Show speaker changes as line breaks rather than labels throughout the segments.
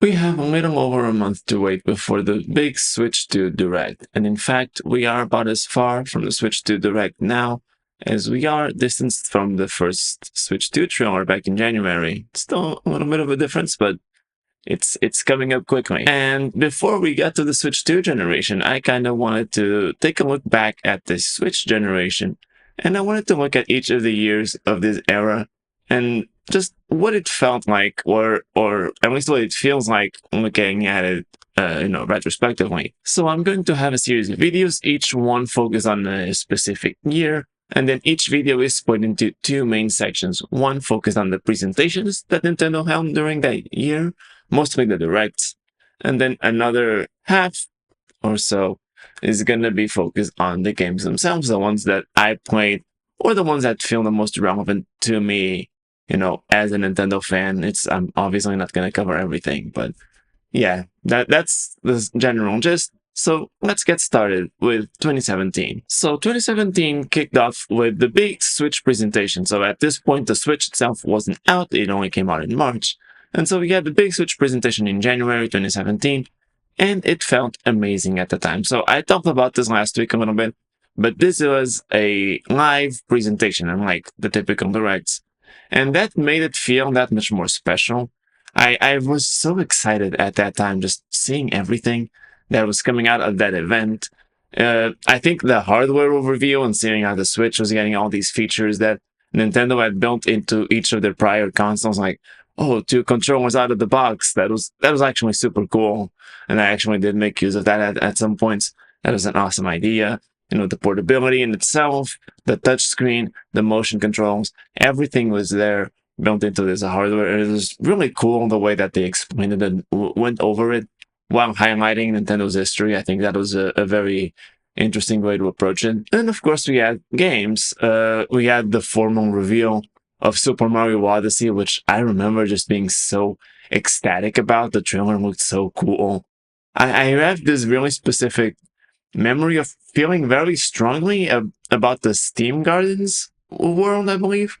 We have a little over a month to wait before the big Switch 2 Direct, and in fact, we are about as far from the Switch 2 Direct now as we are distanced from the first Switch 2 trailer back in January. Still a little bit of a difference, but it's coming up quickly. And before we get to the Switch 2 generation, I kind of wanted to take a look back at the Switch generation, and I wanted to look at each of the years of this era and just what it felt like, or at least what it feels like looking at it, retrospectively. So I'm going to have a series of videos, each one focused on a specific year, and then each video is split into two main sections. One focused on the presentations that Nintendo held during that year, mostly the directs, and then another half or so is going to be focused on the games themselves, the ones that I played or the ones that feel the most relevant to me, as a Nintendo fan. I'm obviously not going to cover everything, but yeah, that's the general gist. So let's get started with 2017. So 2017 kicked off with the big Switch presentation. So at this point, the Switch itself wasn't out. It only came out in March. And so we had the big Switch presentation in January 2017, and it felt amazing at the time. So I talked about this last week a little bit, but this was a live presentation, unlike the typical directs. And that made it feel that much more special. I was so excited at that time, just seeing everything that was coming out of that event. I think the hardware overview and seeing how the Switch was getting all these features that Nintendo had built into each of their prior consoles, like, oh, two controllers out of the box. That was actually super cool. And I actually did make use of that at some points. That was an awesome idea. The portability in itself, the touchscreen, the motion controls, everything was there built into this hardware. It was really cool the way that they explained it and went over it while highlighting Nintendo's history. I think that was a very interesting way to approach it. And of course, we had games. We had the formal reveal of Super Mario Odyssey, which I remember just being so ecstatic about. The trailer looked so cool. I have this really specific memory of feeling very strongly about the Steam Gardens world, I believe.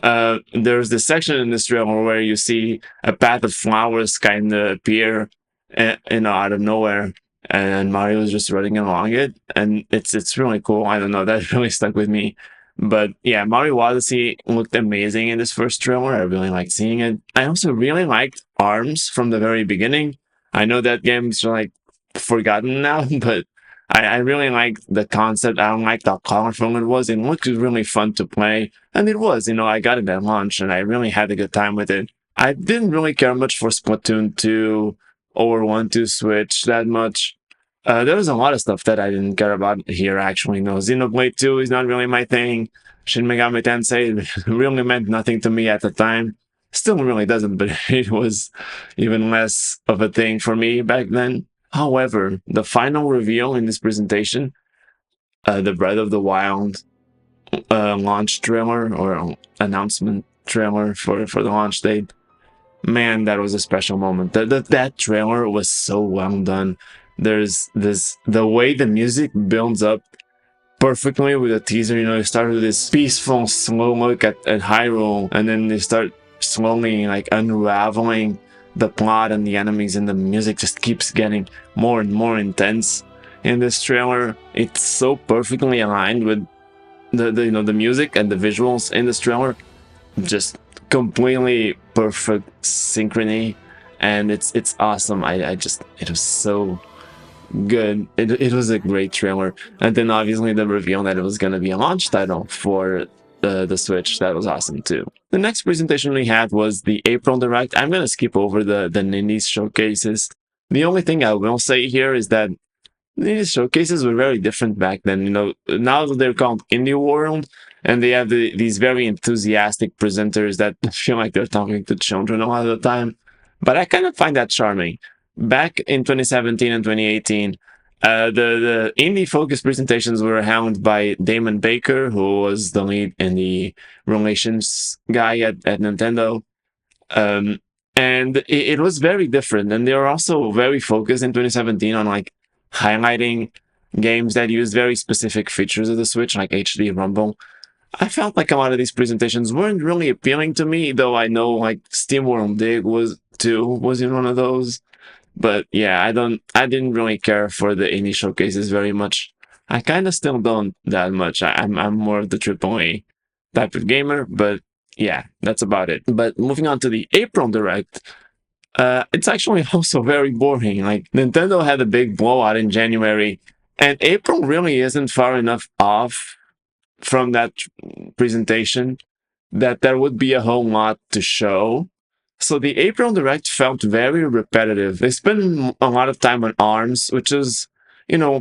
There's this section in this trailer where you see a path of flowers kind of appear, out of nowhere, and Mario's just running along it, and it's really cool. I don't know, that really stuck with me. But yeah, Mario Odyssey looked amazing in this first trailer. I really liked seeing it. I also really liked ARMS from the very beginning. I know that game's like forgotten now, but I really liked the concept. I don't like how colorful it was. It looked really fun to play. And it was, I got it at launch and I really had a good time with it. I didn't really care much for Splatoon 2 or 1 to Switch that much. There was a lot of stuff that I didn't care about here, actually. Xenoblade 2 is not really my thing. Shin Megami Tensei really meant nothing to me at the time. Still really doesn't, but it was even less of a thing for me back then. However, the final reveal in this presentation, the Breath of the Wild launch trailer or announcement trailer for the launch date, man, that was a special moment. That trailer was so well done. There's the way the music builds up perfectly with a teaser. You start with this peaceful, slow look at Hyrule, and then they start slowly like unraveling the plot and the enemies, and the music just keeps getting more and more intense in this trailer. It's so perfectly aligned with the music and the visuals in this trailer. Just completely perfect synchrony, and it's awesome. It was so good. It was a great trailer. And then obviously the reveal that it was going to be a launch title for the Switch, that was awesome too. The next presentation we had was the April Direct. I'm going to skip over the Nindies showcases. The only thing I will say here is that these showcases were very different back then. Now they're called Indie World, and they have these very enthusiastic presenters that feel like they're talking to children a lot of the time. But I kind of find that charming. Back in 2017 and 2018, the indie focused presentations were held by Damon Baker, who was the lead and the relations guy at Nintendo. And it was very different. And they were also very focused in 2017 on like highlighting games that use very specific features of the Switch, like HD Rumble. I felt like a lot of these presentations weren't really appealing to me, though I know like SteamWorld Dig was 2 was in one of those. But yeah, I didn't really care for the indie showcases very much. I kind of still don't that much. I'm more of the AAA type of gamer, but yeah, that's about it. But moving on to the April Direct, it's actually also very boring. Like Nintendo had a big blowout in January, and April really isn't far enough off from that presentation that there would be a whole lot to show. So the April Direct felt very repetitive. They spent a lot of time on ARMS, which is,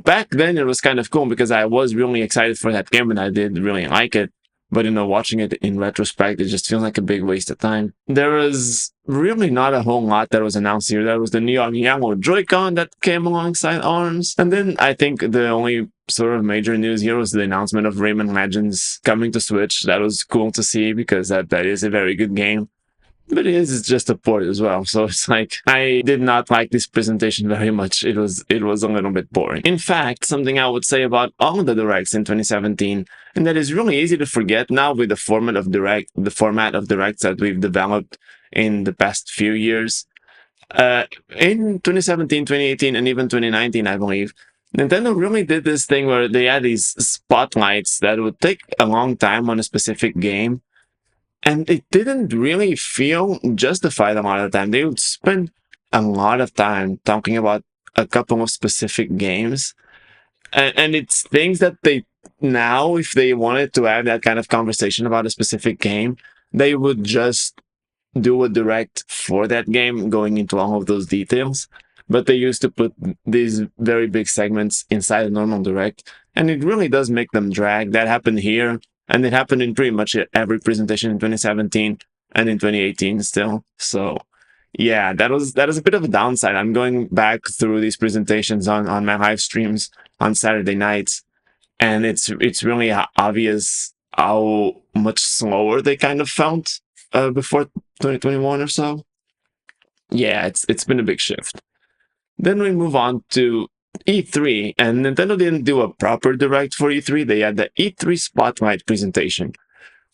back then it was kind of cool because I was really excited for that game and I did really like it. But, watching it in retrospect, it just feels like a big waste of time. There was really not a whole lot that was announced here. There was the Neon Yellow Joy-Con that came alongside ARMS. And then I think the only sort of major news here was the announcement of Rayman Legends coming to Switch. That was cool to see because that is a very good game. But it is just a port as well. So it's like I did not like this presentation very much. It was a little bit boring. In fact, something I would say about all the directs in 2017, and that is really easy to forget now with the format of directs that we've developed in the past few years. In 2017, 2018, and even 2019, I believe, Nintendo really did this thing where they had these spotlights that would take a long time on a specific game. And it didn't really feel justified a lot of the time. They would spend a lot of time talking about a couple of specific games. And it's things that they now, if they wanted to have that kind of conversation about a specific game, they would just do a direct for that game, going into all of those details. But they used to put these very big segments inside a normal direct, and it really does make them drag. That happened here, and it happened in pretty much every presentation in 2017 and in 2018 still. So yeah, that is a bit of a downside. I'm going back through these presentations on my live streams on Saturday nights, and it's really obvious how much slower they kind of felt before 2021 or so. Yeah, it's been a big shift. Then we move on to E3, and Nintendo didn't do a proper direct for E3. They had the E3 Spotlight presentation,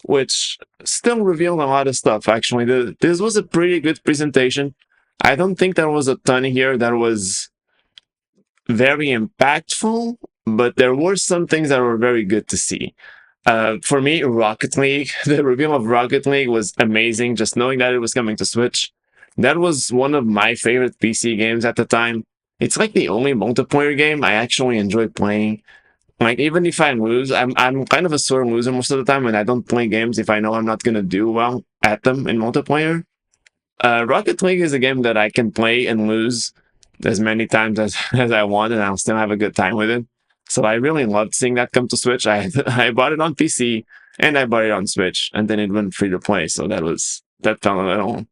which still revealed a lot of stuff, actually. This was a pretty good presentation. I don't think there was a ton here that was very impactful, but there were some things that were very good to see. For me, Rocket League, the reveal of Rocket League was amazing. Just knowing that it was coming to Switch, that was one of my favorite PC games at the time. It's like the only multiplayer game I actually enjoy playing. Like even if I lose, I'm kind of a sore loser most of the time, and I don't play games if I know I'm not gonna do well at them in multiplayer. Rocket League is a game that I can play and lose as many times as I want, and I'll still have a good time with it. So I really loved seeing that come to Switch. I bought it on PC and I bought it on Switch, and then it went free to play. So that felt a little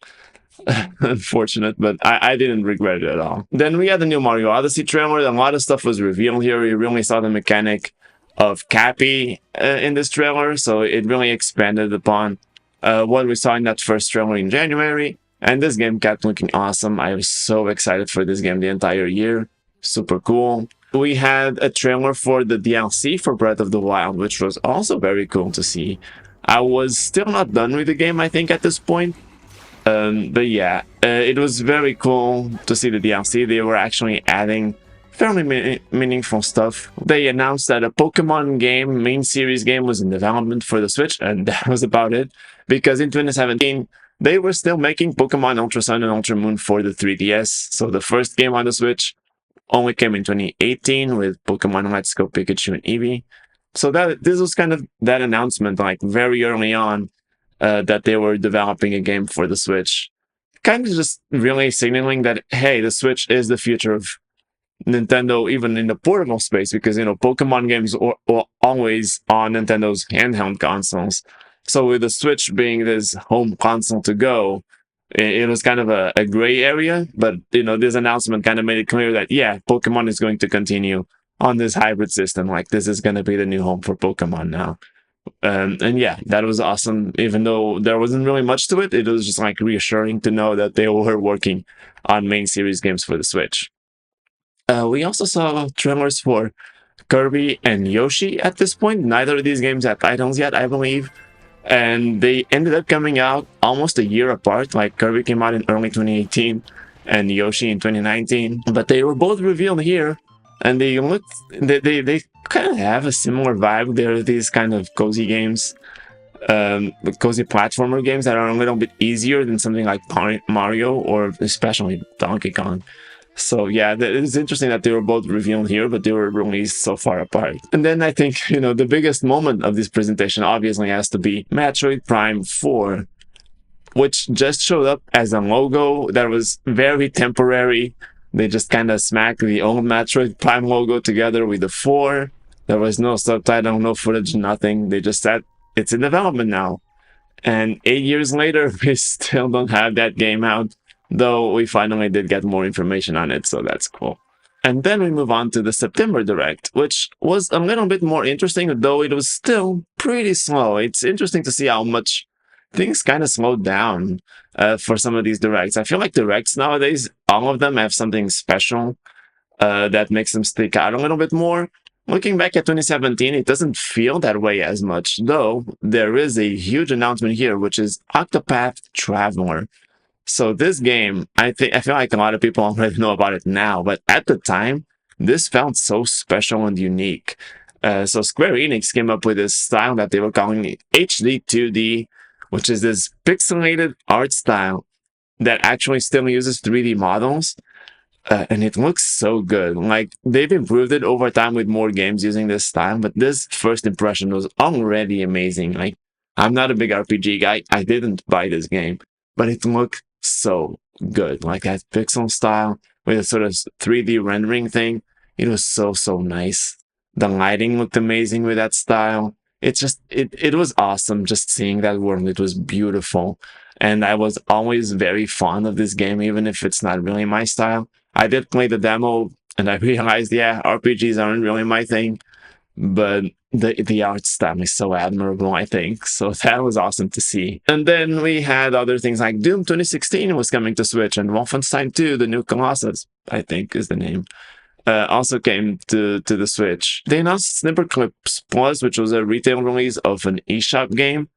unfortunate, but I didn't regret it at all. Then we had the new Mario Odyssey trailer. A lot of stuff was revealed here. We really saw the mechanic of Cappy in this trailer, so it really expanded upon what we saw in that first trailer in January. And this game kept looking awesome. I was so excited for this game the entire year. Super cool. We had a trailer for the DLC for Breath of the Wild, which was also very cool to see. I was still not done with the game, I think, at this point. But yeah, it was very cool to see the DLC. They were actually adding fairly meaningful stuff. They announced that a Pokemon game, main series game, was in development for the Switch, and that was about it. Because in 2017, they were still making Pokemon Ultra Sun and Ultra Moon for the 3DS. So the first game on the Switch only came in 2018 with Pokemon Let's Go Pikachu and Eevee. So this was kind of that announcement, like very early on, that they were developing a game for the Switch. Kind of just really signaling that, hey, the Switch is the future of Nintendo, even in the portable space, because, Pokemon games are always on Nintendo's handheld consoles. So with the Switch being this home console to go, it was kind of a gray area, but, this announcement kind of made it clear that, yeah, Pokemon is going to continue on this hybrid system. Like, this is going to be the new home for Pokemon now. And yeah, that was awesome. Even though there wasn't really much to it, it was just like reassuring to know that they were working on main series games for the Switch. We also saw trailers for Kirby and Yoshi at this point. Neither of these games have titles yet, I believe. And they ended up coming out almost a year apart. Like Kirby came out in early 2018 and Yoshi in 2019, but they were both revealed here, and they look they kind of have a similar vibe. They're these kind of cozy games, cozy platformer games that are a little bit easier than something like Mario or especially Donkey Kong. So yeah, it's interesting that they were both revealed here, but they were released so far apart. And then I think, the biggest moment of this presentation obviously has to be Metroid Prime 4, which just showed up as a logo that was very temporary. They just kind of smacked the old Metroid Prime logo together with the 4. There was no subtitle, no footage, nothing. They just said it's in development now. And 8 years later, we still don't have that game out, though we finally did get more information on it, so that's cool. And then we move on to the September Direct, which was a little bit more interesting, though it was still pretty slow. It's interesting to see how much things kind of slowed down for some of these Directs. I feel like Directs nowadays, all of them have something special that makes them stick out a little bit more. Looking back at 2017, it doesn't feel that way as much, though there is a huge announcement here, which is Octopath Traveler. So this game, I feel like a lot of people already know about it now, but at the time, this felt so special and unique. So Square Enix came up with this style that they were calling HD 2D, which is this pixelated art style that actually still uses 3D models, and it looks so good. Like, they've improved it over time with more games using this style, but this first impression was already amazing. Like, I'm not a big RPG guy. I didn't buy this game, but it looked so good. Like, that pixel style with a sort of 3D rendering thing, it was so nice. The lighting looked amazing with that style. It's just, it was awesome just seeing that world. It was beautiful. And I was always very fond of this game, even if it's not really my style. I did play the demo and I realized, yeah, RPGs aren't really my thing, but the art style is so admirable, I think. So that was awesome to see. And then we had other things like Doom 2016 was coming to Switch, and Wolfenstein 2, The New Colossus, I think is the name, also came to the Switch. They announced Snipperclips Plus, which was a retail release of an eShop game.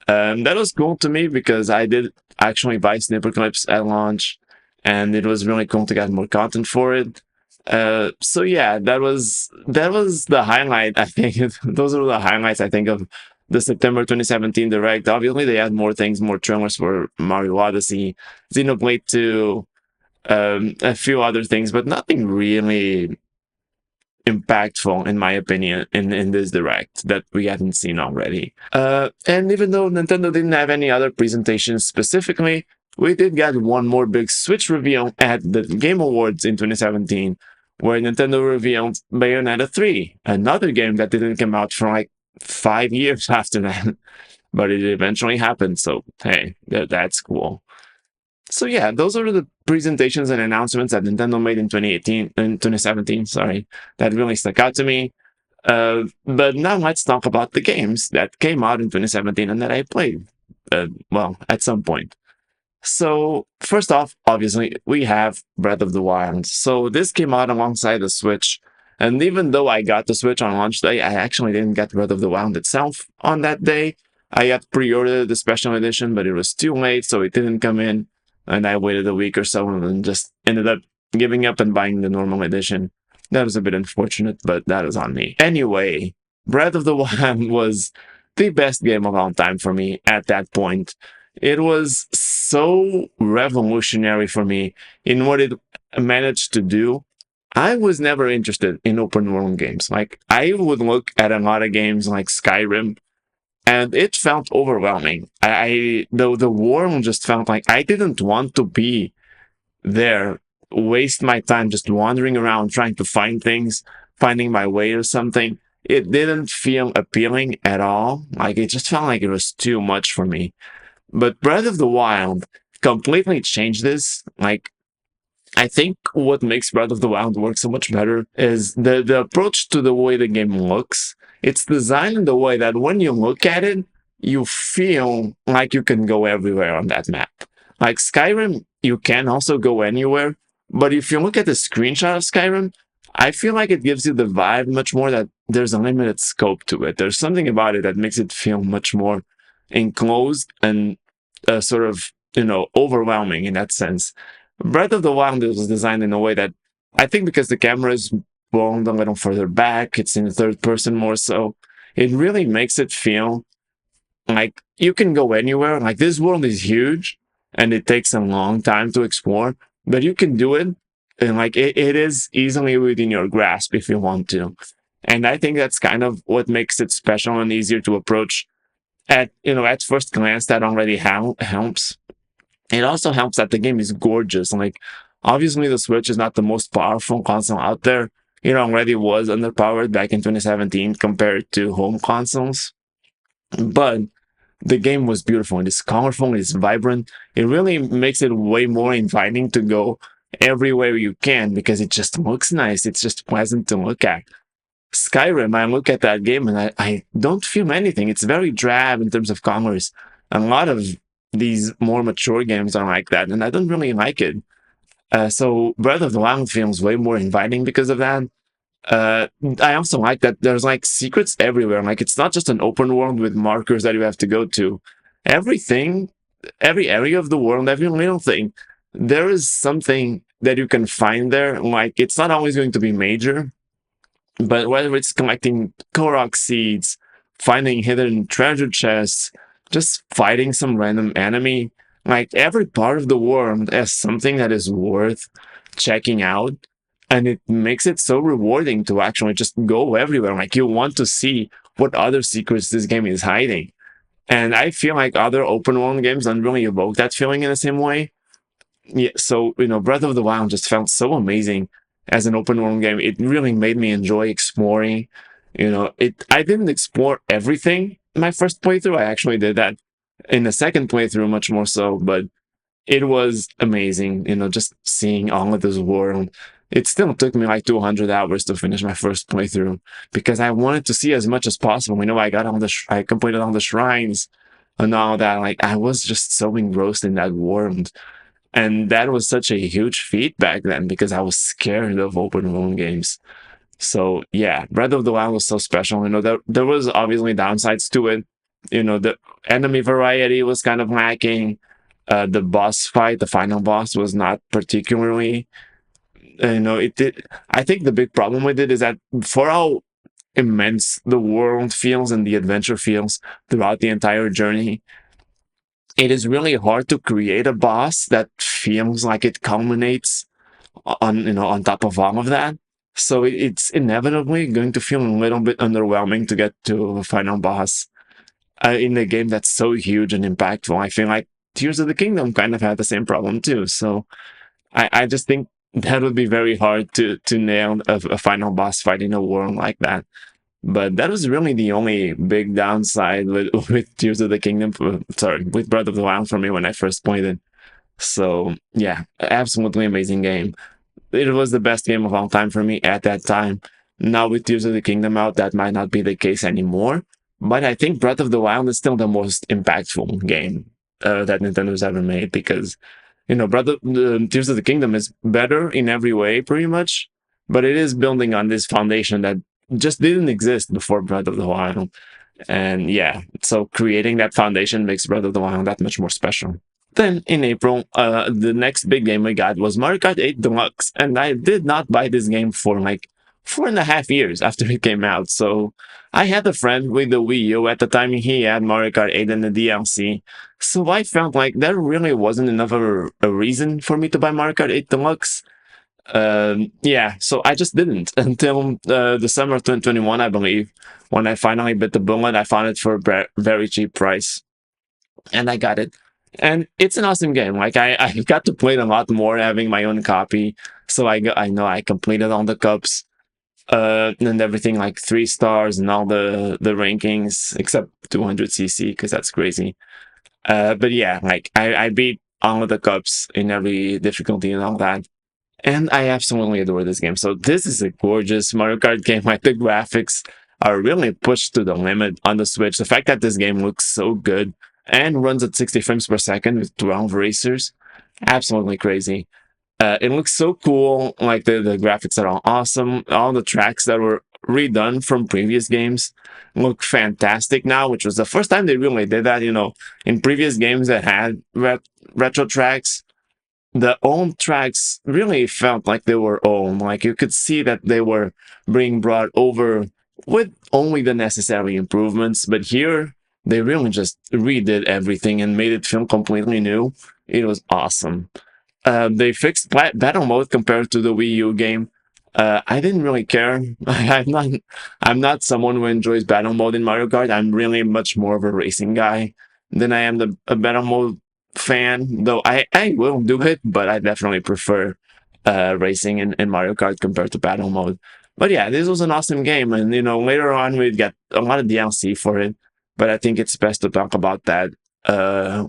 That was cool to me because I did actually buy Snipperclips at launch, and it was really cool to get more content for it. So yeah, that was the highlight. I think those are the highlights. I think of the September 2017 Direct. Obviously, they had more things, more trailers for Mario Odyssey, Xenoblade 2, a few other things, but nothing really impactful, in my opinion, in this Direct that we hadn't seen already. And even though Nintendo didn't have any other presentations specifically, we did get one more big Switch reveal at the Game Awards in 2017, where Nintendo revealed Bayonetta 3, another game that didn't come out for like 5 years after that, but it eventually happened, so hey, that's cool. So yeah, those are the presentations and announcements that Nintendo made in 2018 and 2017, sorry, that really stuck out to me. But now let's talk about the games that came out in 2017 and that I played, well, at some point. So first off, obviously, we have Breath of the Wild. So this came out alongside the Switch, and even though I got the Switch on launch day, I actually didn't get Breath of the Wild itself on that day. I had pre-ordered the special edition, but it was too late, so it didn't come in, and I waited a week or so and just ended up giving up and buying the normal edition. That was a bit unfortunate, but that was on me. Anyway, Breath of the Wild was the best game of all time for me at that point. It was so revolutionary for me in what it managed to do. I was never interested in open world games. Like, I would look at a lot of games like Skyrim, and it felt overwhelming. The world just felt like I didn't want to be there, waste my time just wandering around trying to find things, finding my way or something. It didn't feel appealing at all. Like, it just felt like it was too much for me. But Breath of the Wild completely changed this. Like, I think what makes Breath of the Wild work so much better is the approach to the way the game looks. It's designed in the way that when you look at it, you feel like you can go everywhere on that map. Like Skyrim, you can also go anywhere, but if you look at the screenshot of Skyrim, I feel like it gives you the vibe much more that there's a limited scope to it. There's something about it that makes it feel much more enclosed and sort of, overwhelming in that sense. Breath of the Wild was designed in a way that I think because the camera is blown a little further back, it's in the third person more so, it really makes it feel like you can go anywhere. Like this world is huge and it takes a long time to explore, but you can do it. And like it is easily within your grasp if you want to. And I think that's kind of what makes it special and easier to approach at first glance. That already helps. It also helps that the game is gorgeous. Like, obviously, the Switch is not the most powerful console out there. It already was underpowered back in 2017 compared to home consoles. But the game was beautiful and it's colorful and it's vibrant. It really makes it way more inviting to go everywhere you can because it just looks nice. It's just pleasant to look at. Skyrim, I look at that game and I don't feel anything. It's very drab in terms of colors. A lot of these more mature games are like that, and I don't really like it. So Breath of the Wild feels way more inviting because of that. Uh, I also like that there's like secrets everywhere. Like it's not just an open world with markers that you have to go to. Everything, every area of the world, every little thing, there is something that you can find there. Like it's not always going to be major, but whether it's collecting Korok seeds, finding hidden treasure chests, just fighting some random enemy, like every part of the world has something that is worth checking out. And it makes it so rewarding to actually just go everywhere. Like you want to see what other secrets this game is hiding. And I feel like other open world games don't really evoke that feeling in the same way. Yeah, so Breath of the Wild just felt so amazing as an open world game. It really made me enjoy exploring. I didn't explore everything in my first playthrough. I actually did that in the second playthrough much more so, but it was amazing, just seeing all of this world. It still took me like 200 hours to finish my first playthrough because I wanted to see as much as possible. I completed all the shrines and all that. Like I was just so engrossed in that world. And that was such a huge feat back then because I was scared of open world games. So yeah, Breath of the Wild was so special. There was obviously downsides to it. The enemy variety was kind of lacking. The boss fight, the final boss, was not particularly. It did. I think the big problem with it is that for how immense the world feels and the adventure feels throughout the entire journey, it is really hard to create a boss that feels like it culminates on top of all of that. So it's inevitably going to feel a little bit underwhelming to get to a final boss in a game that's so huge and impactful. I feel like Tears of the Kingdom kind of had the same problem too. So I just think that would be very hard to nail a final boss fight in a world like that. But that was really the only big downside with with Tears of the Kingdom. Sorry, with Breath of the Wild for me when I first played it. So yeah, absolutely amazing game. It was the best game of all time for me at that time. Now with Tears of the Kingdom out, that might not be the case anymore. But I think Breath of the Wild is still the most impactful game that Nintendo's ever made because Tears of the Kingdom is better in every way, pretty much. But it is building on this foundation that just didn't exist before Breath of the Wild. And yeah, so creating that foundation makes Breath of the Wild that much more special. Then in April, the next big game we got was Mario Kart 8 Deluxe, and I did not buy this game for like 4.5 years after it came out. So I had a friend with the Wii U at the time. He had Mario Kart 8 and the DLC. So I felt like there really wasn't enough of a reason for me to buy Mario Kart 8 Deluxe. Yeah, so I just didn't until the summer of 2021, I believe, when I finally bit the bullet. I found it for a very cheap price, and I got it. And it's an awesome game. Like I got to play it a lot more having my own copy. So I know I completed all the cups, and everything like 3 stars and all the rankings except 200cc because that's crazy. But yeah, like I beat all of the cups in every difficulty and all that. And I absolutely adore this game. So this is a gorgeous Mario Kart game. Like the graphics are really pushed to the limit on the Switch. The fact that this game looks so good and runs at 60 frames per second with 12 racers, absolutely crazy. It looks so cool. Like the graphics are all awesome. All the tracks that were redone from previous games look fantastic now, which was the first time they really did that. In previous games that had retro tracks, the old tracks really felt like they were old. Like you could see that they were being brought over with only the necessary improvements. But here, they really just redid everything and made it feel completely new. It was awesome. They fixed battle mode compared to the Wii U game. I didn't really care. I'm not someone who enjoys battle mode in Mario Kart. I'm really much more of a racing guy than I am a battle mode fan. Though I will do it, but I definitely prefer racing in Mario Kart compared to battle mode. But yeah, this was an awesome game, and later on we'd get a lot of DLC for it. But I think it's best to talk about that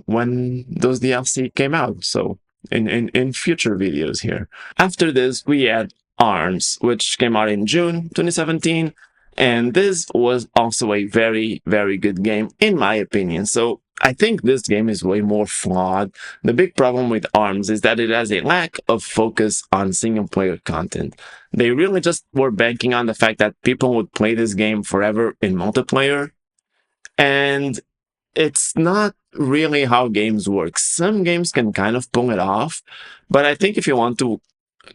when those DLC came out. So in future videos here. After this, we had ARMS, which came out in June 2017, and this was also a very, very good game, in my opinion. So I think this game is way more flawed. The big problem with ARMS is that it has a lack of focus on single player content. They really just were banking on the fact that people would play this game forever in multiplayer, and it's not really how games work. Some games can kind of pull it off, but I think if you want to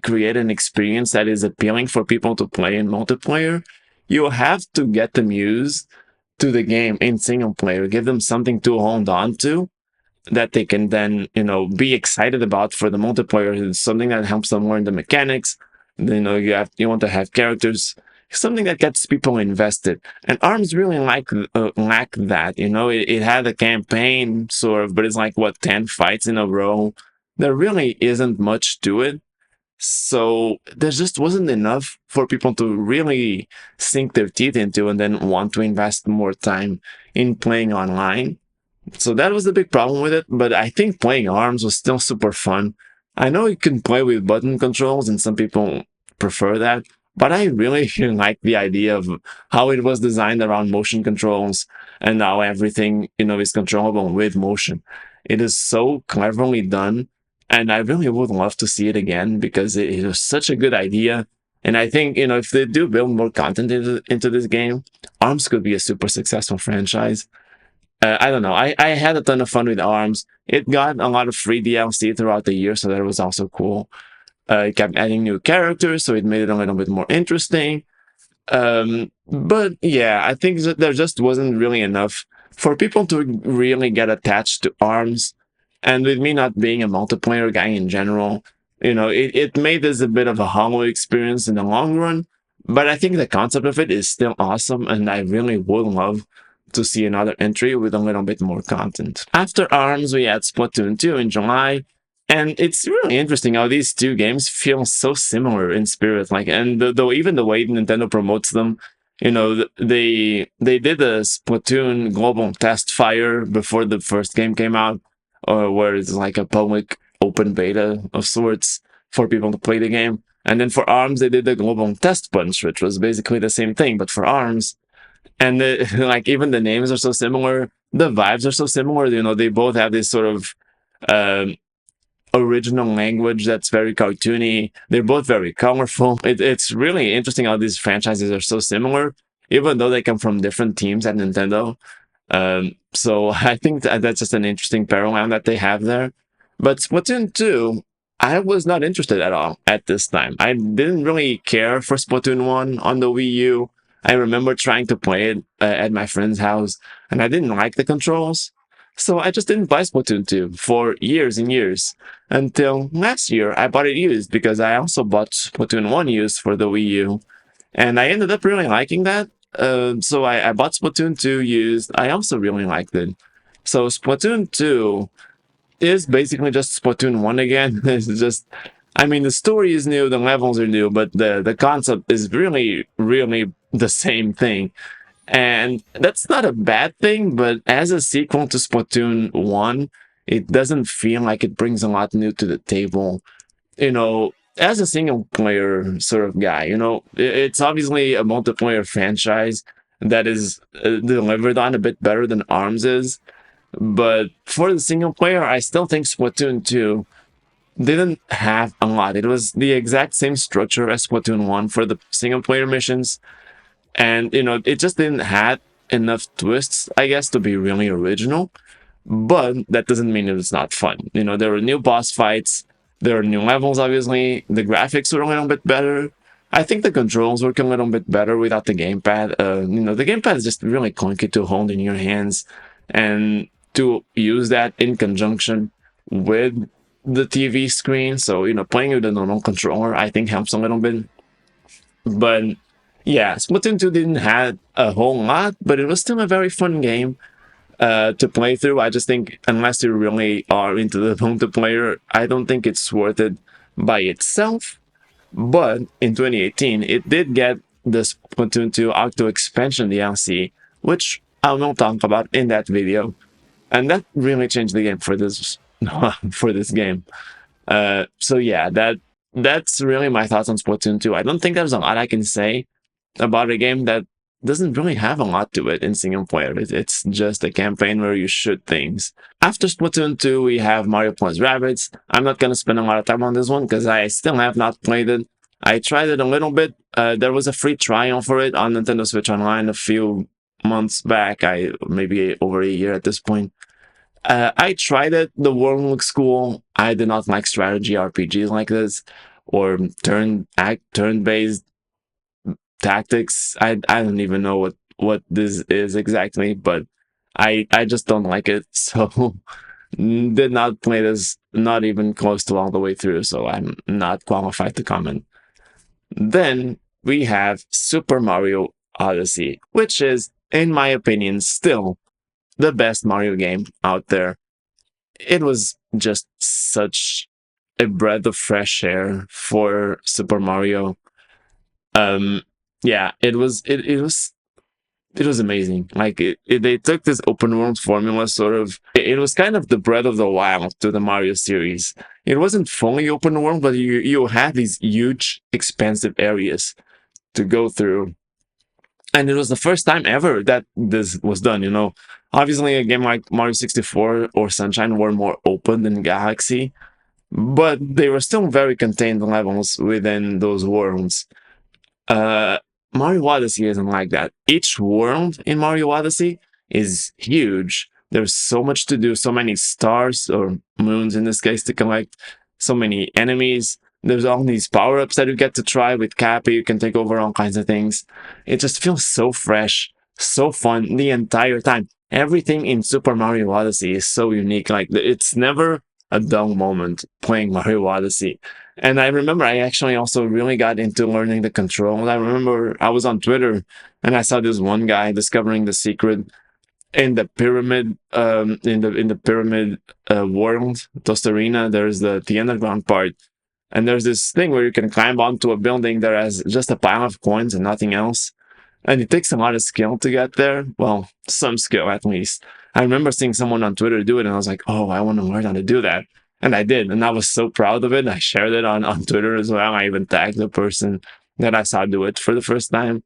create an experience that is appealing for people to play in multiplayer, you have to get them used to the game in single player, give them something to hold on to that they can then, be excited about for the multiplayer. It's something that helps them learn the mechanics. You want to have characters, something that gets people invested. And ARMS really lack that. It had a campaign sort of, but it's like 10 fights in a row. There really isn't much to it. So there just wasn't enough for people to really sink their teeth into and then want to invest more time in playing online. So that was the big problem with it, but I think playing ARMS was still super fun. I know you can play with button controls, and some people prefer that, but I really like the idea of how it was designed around motion controls and how everything, is controllable with motion. It is so cleverly done, and I really would love to see it again because it was such a good idea. And I think, if they do build more content into this game, ARMS could be a super successful franchise. I don't know. I had a ton of fun with ARMS. It got a lot of free DLC throughout the year, so that was also cool. It kept adding new characters, so it made it a little bit more interesting. But yeah, I think that there just wasn't really enough for people to really get attached to ARMS. And with me not being a multiplayer guy in general, it made this a bit of a hollow experience in the long run. But I think the concept of it is still awesome, and I really would love to see another entry with a little bit more content. After ARMS, we had Splatoon 2 in July, and it's really interesting how these two games feel so similar in spirit. And though even the way Nintendo promotes them, they did a Splatoon global test fire before the first game came out, where it's like a public open beta of sorts for people to play the game. And then for ARMS, they did the global test punch, which was basically the same thing, but for ARMS. And even the names are so similar, the vibes are so similar. They both have this sort of um, original language that's very cartoony. They're both very colorful. It's really interesting how these franchises are so similar, even though they come from different teams at Nintendo. So I think that's just an interesting parallel that they have there. But Splatoon 2, I was not interested at all at this time. I didn't really care for Splatoon 1 on the Wii U. I remember trying to play it at my friend's house, and I didn't like the controls. So I just didn't buy Splatoon 2 for years and years. Until last year, I bought it used because I also bought Splatoon 1 used for the Wii U. And I ended up really liking that. So I bought Splatoon 2 used. I also really liked it. So Splatoon 2 is basically just Splatoon 1 again. It's just, the story is new, the levels are new, but the concept is really, really the same thing. And that's not a bad thing, but as a sequel to Splatoon 1, it doesn't feel like it brings a lot new to the table. As a single player sort of guy, it's obviously a multiplayer franchise that is delivered on a bit better than ARMS is. But for the single player, I still think Splatoon 2 didn't have a lot. It was the exact same structure as Splatoon 1 for the single player missions. And it just didn't have enough twists, I guess, to be really original. But that doesn't mean it's not fun. There were new boss fights, there are new levels, obviously. The graphics were a little bit better. I think the controls work a little bit better without the gamepad. The gamepad is just really clunky to hold in your hands, and to use that in conjunction with the TV screen. So, playing with a normal controller, I think helps a little bit. But yeah, Splatoon 2 didn't have a whole lot, but it was still a very fun game to play through. I just think unless you really are into the multiplayer, I don't think it's worth it by itself. But in 2018, it did get the Splatoon 2 Octo Expansion DLC, which I will talk about in that video, and that really changed the game for this for this game. So yeah, that's really my thoughts on Splatoon 2. I don't think there's a lot I can say about a game that doesn't really have a lot to it in single player. It's just a campaign where you shoot things. After Splatoon 2, we have Mario Plus Rabbids. I'm not going to spend a lot of time on this one because I still have not played it. I tried it a little bit. There was a free trial for it on Nintendo Switch Online a few months back. Maybe over a year at this point. I tried it. The world looks cool. I do not like strategy RPGs like this, or turn-based tactics. I don't even know what this is exactly, but I just don't like it. So did not play this, not even close to all the way through. So I'm not qualified to comment. Then we have Super Mario Odyssey, which is, in my opinion, still the best Mario game out there. It was just such a breath of fresh air for Super Mario. Um, yeah, it was amazing. Like they took this open world formula, sort of. It was kind of the Breath of the Wild to the Mario series. It wasn't fully open world, but you had these huge, expansive areas to go through, and it was the first time ever that this was done. Obviously, a game like Mario 64 or Sunshine were more open than Galaxy, but they were still very contained levels within those worlds. Uh, Mario Odyssey isn't like that. Each world in Mario Odyssey is huge. There's so much to do, so many stars or moons in this case to collect, so many enemies. There's all these power ups that you get to try with Cappy. You can take over all kinds of things. It just feels so fresh, so fun the entire time. Everything in Super Mario Odyssey is so unique. Like, it's never a dull moment playing Mario Odyssey. And I remember I actually also really got into learning the controls. I remember I was on Twitter and I saw this one guy discovering the secret in the pyramid, in the pyramid world, Tostarena. There's the underground part, and there's this thing where you can climb onto a building that has just a pile of coins and nothing else. And it takes a lot of skill to get there. Well, some skill at least. I remember seeing someone on Twitter do it, and I was like, oh, I want to learn how to do that. And I did, and I was so proud of it. I shared it on Twitter as well. I even tagged the person that I saw do it for the first time.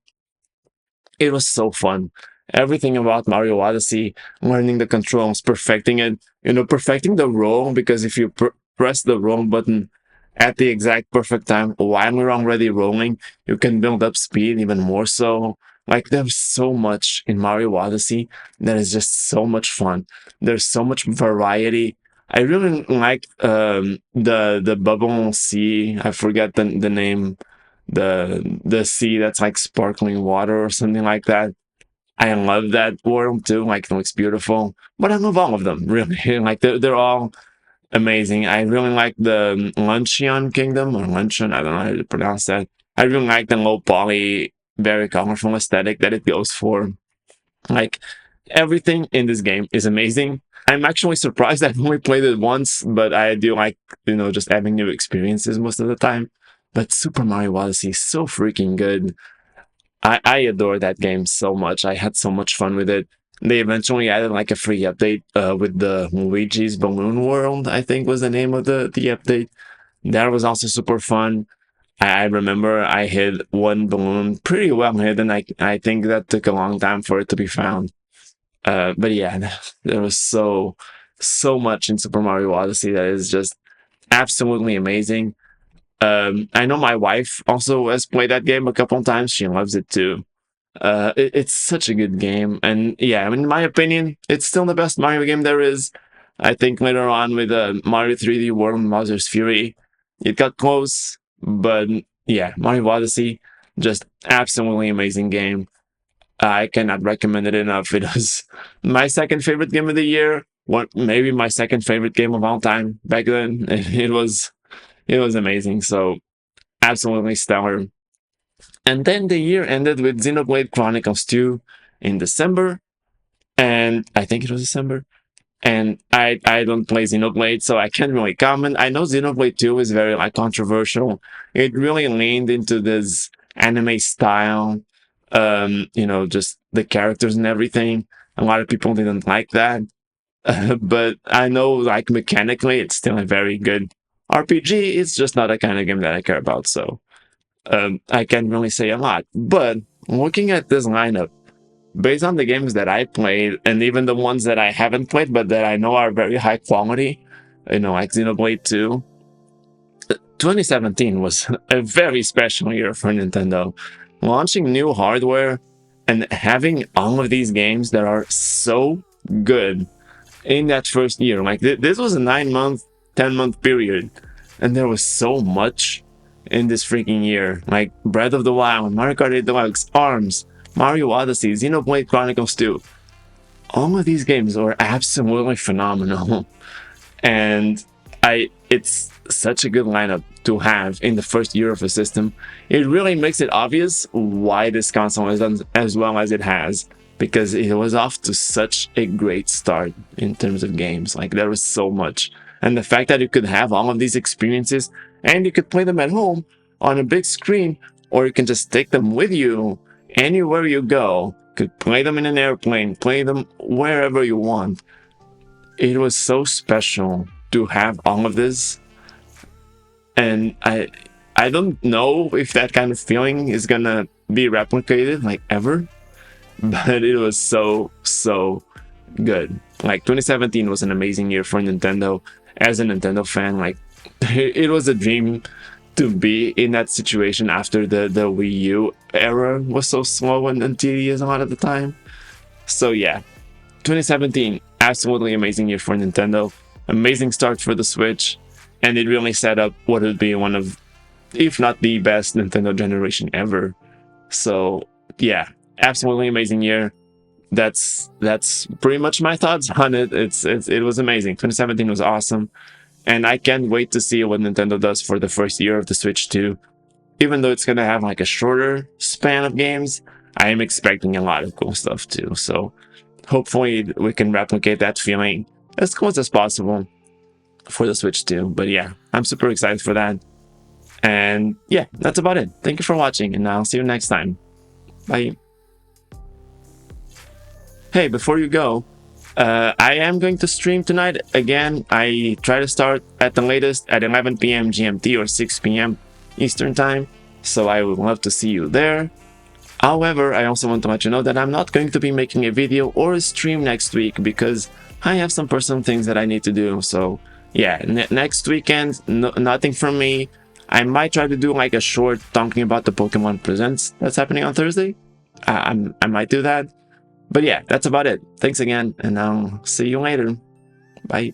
It was so fun. Everything about Mario Odyssey, learning the controls, perfecting it, perfecting the roll, because if you press the roll button at the exact perfect time while you're already rolling, you can build up speed even more so. Like, there's so much in Mario Odyssey that is just so much fun. There's so much variety. I really like the bubble sea. I forget the name. The sea that's like sparkling water or something like that. I love that world too. Like, it looks beautiful. But I love all of them, really. Like, they're all amazing. I really like the Luncheon Kingdom, or Luncheon, I don't know how to pronounce that. I really like the low poly, very colorful aesthetic that it goes for. Like, everything in this game is amazing. I'm actually surprised I've only played it once, but I do like, just having new experiences most of the time. But Super Mario Odyssey is so freaking good. I adore that game so much. I had so much fun with it. They eventually added like a free update with the Luigi's Balloon World, I think was the name of the update. That was also super fun. I remember I hid one balloon pretty well hidden. I think that took a long time for it to be found. But yeah, there was so much in Super Mario Odyssey that is just absolutely amazing. I know my wife also has played that game a couple of times. She loves it too. It's such a good game, and yeah, I mean, in my opinion, it's still the best Mario game there is. I think later on with Mario 3D World and Bowser's Fury, it got close, but yeah, Mario Odyssey, just absolutely amazing game. I cannot recommend it enough. It was my second favorite game of the year. What maybe my second favorite game of all time back then. It was amazing. So absolutely stellar. And then the year ended with Xenoblade Chronicles 2 in December, and I think it was December. And I don't play Xenoblade, so I can't really comment. I know Xenoblade 2 is very like controversial. It really leaned into this anime style, just the characters and everything. A lot of people didn't like that. But I know like mechanically it's still a very good RPG. It's just not a kind of game that I care about, so I can't really say a lot. But looking at this lineup, based on the games that I played, and even the ones that I haven't played but that I know are very high quality, like Xenoblade 2, 2017 was a very special year for Nintendo. Launching new hardware and having all of these games that are so good in that first year. Like, this was a 9-month, 10-month period, and there was so much in this freaking year. Like, Breath of the Wild, Mario Kart 8 Deluxe, ARMS, Mario Odyssey, Xenoblade Chronicles 2. All of these games were absolutely phenomenal. And it's such a good lineup to have in the first year of a system. It really makes it obvious why this console has done as well as it has, because it was off to such a great start in terms of games. Like, there was so much. And the fact that you could have all of these experiences and you could play them at home on a big screen, or you can just take them with you anywhere you go, could play them in an airplane, play them wherever you want. It was so special to have all of this, and I don't know if that kind of feeling is gonna be replicated like ever, but it was so good. Like, 2017 was an amazing year for Nintendo. As a Nintendo fan, like, it was a dream to be in that situation after the Wii U era was so slow and tedious a lot of the time. So yeah, 2017, absolutely amazing year for Nintendo. Amazing start for the Switch, and it really set up what would be one of, if not the best Nintendo generation ever. So yeah, absolutely amazing year. That's pretty much my thoughts on it. It was amazing. 2017 was awesome, and I can't wait to see what Nintendo does for the first year of the Switch 2. Even though it's gonna have like a shorter span of games, I am expecting a lot of cool stuff too. So hopefully we can replicate that feeling as close as possible for the Switch 2. But yeah, I'm super excited for that. And yeah, that's about it. Thank you for watching, and I'll see you next time. Bye. Hey, before you go, I am going to stream tonight again. I try to start at the latest at 11 p.m. GMT or 6 p.m. Eastern Time, so I would love to see you there. However, I also want to let you know that I'm not going to be making a video or a stream next week because I have some personal things that I need to do. So yeah, next weekend, nothing from me. I might try to do like a short talking about the Pokemon Presents that's happening on Thursday. I might do that. But yeah, that's about it. Thanks again, and I'll see you later. Bye.